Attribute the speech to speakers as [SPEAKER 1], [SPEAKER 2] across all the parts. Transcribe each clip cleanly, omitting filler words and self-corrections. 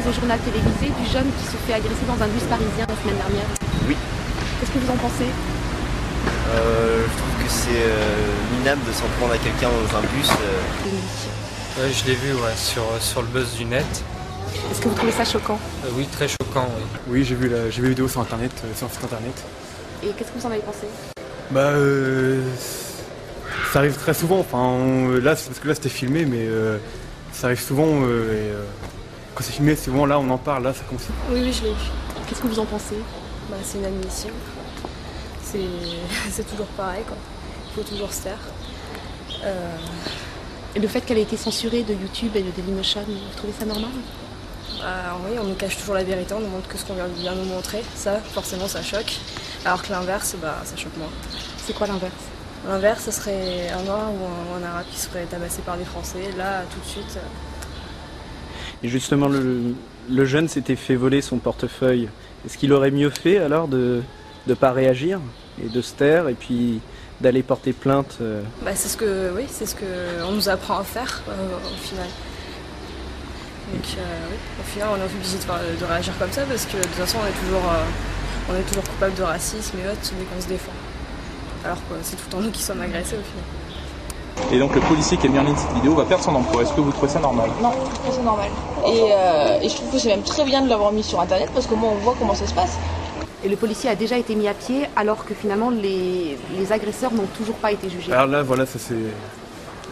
[SPEAKER 1] au journal télévisé du jeune qui se fait agresser dans un bus parisien la semaine dernière.
[SPEAKER 2] Oui.
[SPEAKER 1] Qu'est-ce que vous en pensez?
[SPEAKER 2] Je trouve que c'est minable de s'en prendre à quelqu'un dans un bus.
[SPEAKER 3] Ouais, je l'ai vu sur le buzz du net.
[SPEAKER 1] Est-ce que vous trouvez ça choquant?
[SPEAKER 3] Oui, très choquant, oui.
[SPEAKER 4] Oui, j'ai vu la vidéo sur internet, sur un site internet.
[SPEAKER 1] Et qu'est-ce que vous en avez pensé?
[SPEAKER 4] Bah, ça arrive très souvent. Enfin, là, parce que là c'était filmé, mais ça arrive souvent. Quand c'est filmé, souvent là, on en parle. Là, ça commence.
[SPEAKER 5] Oui, je l'ai vu.
[SPEAKER 1] Qu'est-ce que vous en pensez?
[SPEAKER 5] Bah, c'est inadmissible. C'est toujours pareil, quoi. Il faut toujours se taire.
[SPEAKER 1] Et le fait qu'elle ait été censurée de YouTube et de Dailymotion, vous trouvez ça normal?
[SPEAKER 5] Oui, on nous cache toujours la vérité, on nous montre que ce qu'on vient de nous montrer. Ça, forcément, ça choque. Alors que l'inverse, ça choque moins.
[SPEAKER 1] C'est quoi l'inverse?
[SPEAKER 5] L'inverse, ce serait un noir ou un arabe qui serait tabassé par des Français. Là, tout de suite...
[SPEAKER 6] Et justement, le jeune s'était fait voler son portefeuille. Est-ce qu'il aurait mieux fait alors de ne pas réagir et de se taire et puis d'aller porter plainte
[SPEAKER 5] c'est ce que on nous apprend à faire au final. Donc au final on est obligé de réagir comme ça parce que de toute façon on est toujours coupable de racisme et autres dès qu'on se défend. Alors que c'est tout en nous qui sommes agressés au final.
[SPEAKER 7] Et donc le policier qui a mis en ligne cette vidéo va perdre son emploi. Est-ce que vous trouvez ça normal?
[SPEAKER 8] Non, je trouve ça normal. Et je trouve que c'est même très bien de l'avoir mis sur internet parce qu'au moins on voit comment ça se passe.
[SPEAKER 1] Et le policier a déjà été mis à pied alors que finalement les agresseurs n'ont toujours pas été jugés.
[SPEAKER 4] Alors là, voilà, ça c'est.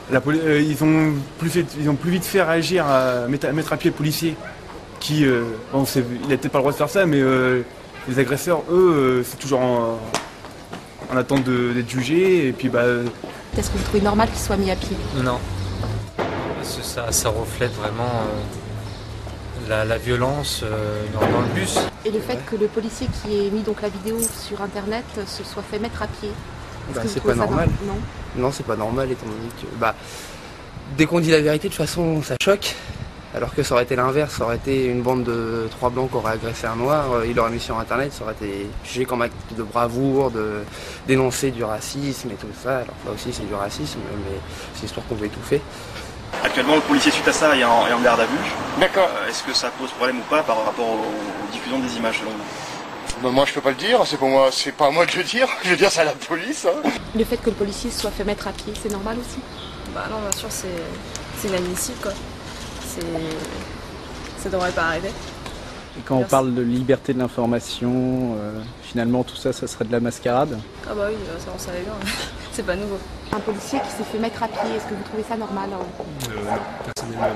[SPEAKER 4] Ils ont plus vite fait réagir à mettre à pied le policier qui, il a peut-être pas le droit de faire ça, mais les agresseurs, eux, c'est toujours en attente d'être jugés et puis
[SPEAKER 1] Est-ce que vous trouvez normal qu'ils soient mis à pied?
[SPEAKER 3] Non. Parce que ça reflète vraiment la violence dans le bus.
[SPEAKER 1] Et le fait que le policier qui ait mis donc la vidéo sur internet se soit fait mettre à pied?
[SPEAKER 2] C'est pas normal. Non, c'est pas normal étant donné que dès qu'on dit la vérité de toute façon ça choque. Alors que ça aurait été l'inverse, ça aurait été une bande de 3 blancs qui aurait agressé un noir, il l'aurait mis sur internet, ça aurait été jugé comme acte de bravoure, de dénoncer du racisme et tout ça. Alors là aussi c'est du racisme, mais c'est l'histoire qu'on veut étouffer.
[SPEAKER 9] Actuellement, le policier, suite à ça, est en garde à vue.
[SPEAKER 10] D'accord.
[SPEAKER 9] Est-ce que ça pose problème ou pas par rapport aux diffusions des images selon vous?
[SPEAKER 10] Moi, je peux pas le dire. C'est pas à moi de le dire. Je veux dire, c'est à la police. Hein.
[SPEAKER 1] Le fait que le policier se soit fait mettre à pied, c'est normal aussi?
[SPEAKER 5] Non, bien sûr, c'est inadmissible, quoi. Ça devrait pas arriver.
[SPEAKER 6] Et quand on parle de liberté de l'information, finalement tout ça, ça serait de la mascarade?
[SPEAKER 5] Ah bah oui, ça on savait bien. C'est pas nouveau.
[SPEAKER 1] Un policier qui s'est fait mettre à pied, est-ce que vous trouvez ça normal?
[SPEAKER 4] Non, personnellement,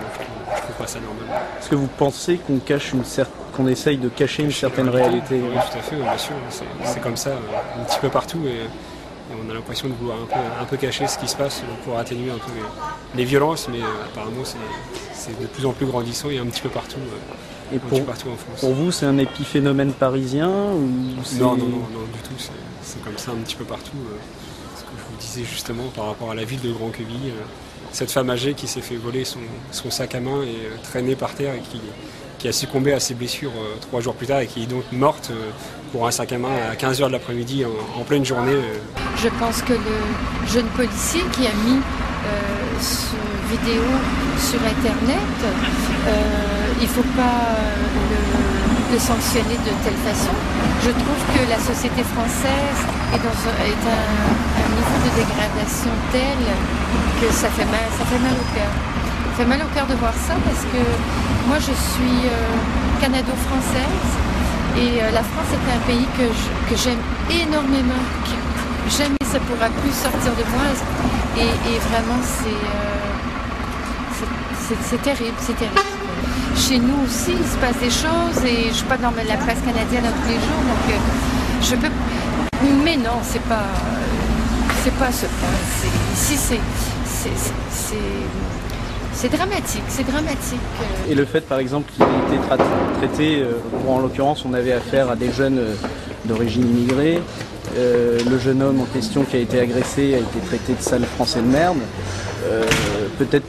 [SPEAKER 4] je trouve pas ça normal.
[SPEAKER 6] Est-ce que vous pensez qu'on essaye de cacher une certaine réalité?
[SPEAKER 4] Oui, tout à fait, bien sûr. C'est comme ça un petit peu partout et on a l'impression de vouloir un peu cacher ce qui se passe pour atténuer un peu les violences, mais apparemment c'est de plus en plus grandissant et un petit peu partout.
[SPEAKER 6] Et
[SPEAKER 4] partout en France.
[SPEAKER 6] Pour vous, c'est un épiphénomène parisien ou
[SPEAKER 4] non, du tout. C'est comme ça un petit peu partout. Ce que je vous disais justement par rapport à la ville de Grand-Quevilly, cette femme âgée qui s'est fait voler son sac à main et traînée par terre et qui a succombé à ses blessures 3 jours plus tard et qui est donc morte pour un sac à main à 15h de l'après-midi en pleine journée.
[SPEAKER 11] Je pense que le jeune policier qui a mis cette vidéo sur internet, il ne faut pas le sanctionner de telle façon. Je trouve que la société française est à un niveau de dégradation tel que ça fait mal au cœur. Ça fait mal au cœur de voir ça parce que moi je suis canado-française et la France est un pays que j'aime énormément. Jamais ça pourra plus sortir de moi et vraiment c'est terrible, c'est terrible. Chez nous aussi, il se passe des choses et je ne suis pas dans la presse canadienne tous les jours, donc je peux... Mais non, c'est pas ce point. Ici, c'est dramatique, c'est dramatique.
[SPEAKER 6] Et le fait, par exemple, qu'il ait été traité, en l'occurrence, on avait affaire à des jeunes d'origine immigrée, le jeune homme en question qui a été agressé a été traité de sale français de merde. Peut-être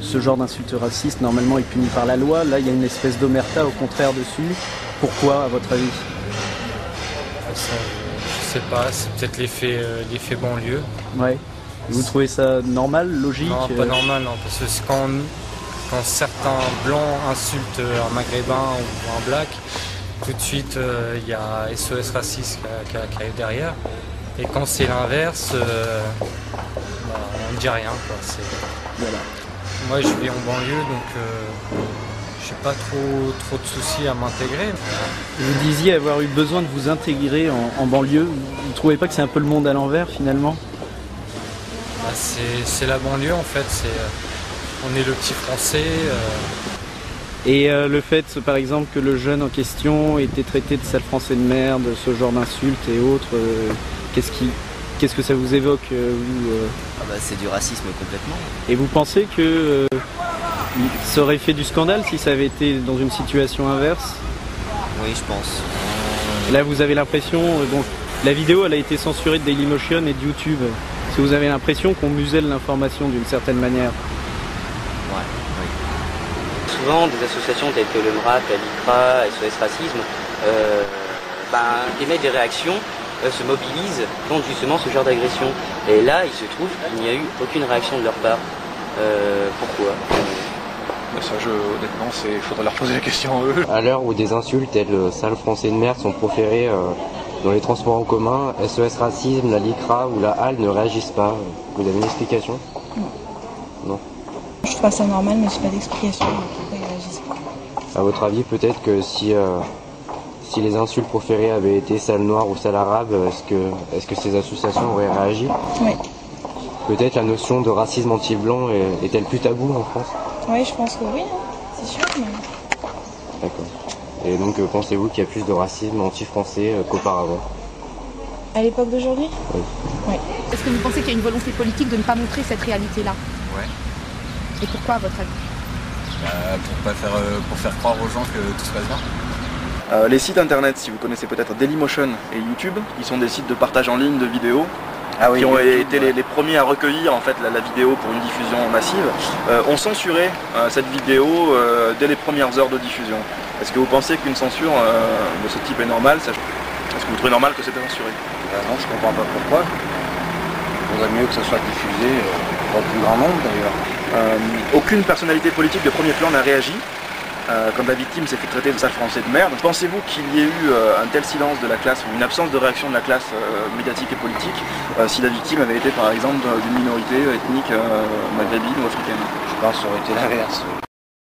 [SPEAKER 6] ce genre d'insulte raciste, normalement, est puni par la loi. Là, il y a une espèce d'omerta, au contraire, dessus. Pourquoi, à votre avis?
[SPEAKER 3] Je sais pas, c'est peut-être l'effet banlieue.
[SPEAKER 6] Ouais. Vous trouvez ça normal, logique?
[SPEAKER 3] Non, pas normal, non, parce que quand certains blancs insultent un maghrébin ou un black, tout de suite il y a SOS Racisme qui arrive derrière. Et quand c'est l'inverse, on ne dit rien, quoi. Voilà. Moi je vis en banlieue, donc j'ai pas trop de soucis à m'intégrer.
[SPEAKER 6] Vous disiez avoir eu besoin de vous intégrer en banlieue. Vous ne trouvez pas que c'est un peu le monde à l'envers finalement?
[SPEAKER 3] C'est la banlieue en fait, on est le petit français.
[SPEAKER 6] Et le fait par exemple que le jeune en question ait été traité de sale français de merde, ce genre d'insultes et autres, qu'est-ce que ça vous évoque
[SPEAKER 12] C'est du racisme complètement.
[SPEAKER 6] Et vous pensez que ça aurait fait du scandale si ça avait été dans une situation inverse?
[SPEAKER 12] Oui, je pense.
[SPEAKER 6] Là vous avez l'impression, la vidéo elle a été censurée de Dailymotion et de YouTube. Est-ce que vous avez l'impression qu'on muselle l'information d'une certaine manière?
[SPEAKER 12] Ouais, oui. Souvent des associations telles que le MRAP, la LICRA, SOS Racisme émettent des réactions, se mobilisent contre justement ce genre d'agression. Et là il se trouve qu'il n'y a eu aucune réaction de leur part. Pourquoi?
[SPEAKER 13] Ça, honnêtement, il faudrait leur poser la question à eux.
[SPEAKER 14] À l'heure où des insultes telles sale français de merde sont proférées dans les transports en commun, SOS Racisme, la LICRA ou la HAL ne réagissent pas. Vous avez une explication? Non.
[SPEAKER 15] Je trouve pas ça normal, mais j'ai pas d'explication pourquoi ils réagissent pas.
[SPEAKER 14] À votre avis, peut-être que si les insultes proférées avaient été sale noir ou sale arabe, est-ce que ces associations auraient réagi?
[SPEAKER 15] Oui.
[SPEAKER 14] Peut-être la notion de racisme anti-blanc est-elle plus taboue en France?
[SPEAKER 15] Oui, je pense que oui, c'est sûr. Mais...
[SPEAKER 14] D'accord. Et donc pensez-vous qu'il y a plus de racisme anti-français qu'auparavant?
[SPEAKER 15] À l'époque d'aujourd'hui?
[SPEAKER 14] Oui.
[SPEAKER 15] Oui.
[SPEAKER 1] Est-ce que vous pensez qu'il y a une volonté politique de ne pas montrer cette réalité-là?
[SPEAKER 16] Ouais.
[SPEAKER 1] Et pourquoi à votre avis?
[SPEAKER 16] Pour faire croire aux gens que tout se passe bien.
[SPEAKER 17] Les sites internet, si vous connaissez peut-être Dailymotion et YouTube, qui sont des sites de partage en ligne de vidéos, qui ont été les premiers à recueillir en fait la vidéo pour une diffusion massive, ont censuré cette vidéo dès les premières heures de diffusion. Est-ce que vous pensez qu'une censure de ce type est normale? Est-ce que vous trouvez normal que c'était censuré?
[SPEAKER 2] Non, je comprends pas pourquoi. Il vaudrait mieux que ça soit diffusé dans le plus grand nombre d'ailleurs.
[SPEAKER 17] Aucune personnalité politique de premier plan n'a réagi. Quand la victime s'est fait traiter de sale français de merde. Pensez-vous qu'il y ait eu un tel silence de la classe ou une absence de réaction de la classe médiatique et politique si la victime avait été par exemple d'une minorité ethnique maghrébine ou africaine?
[SPEAKER 2] Je pense que ça aurait été l'inverse.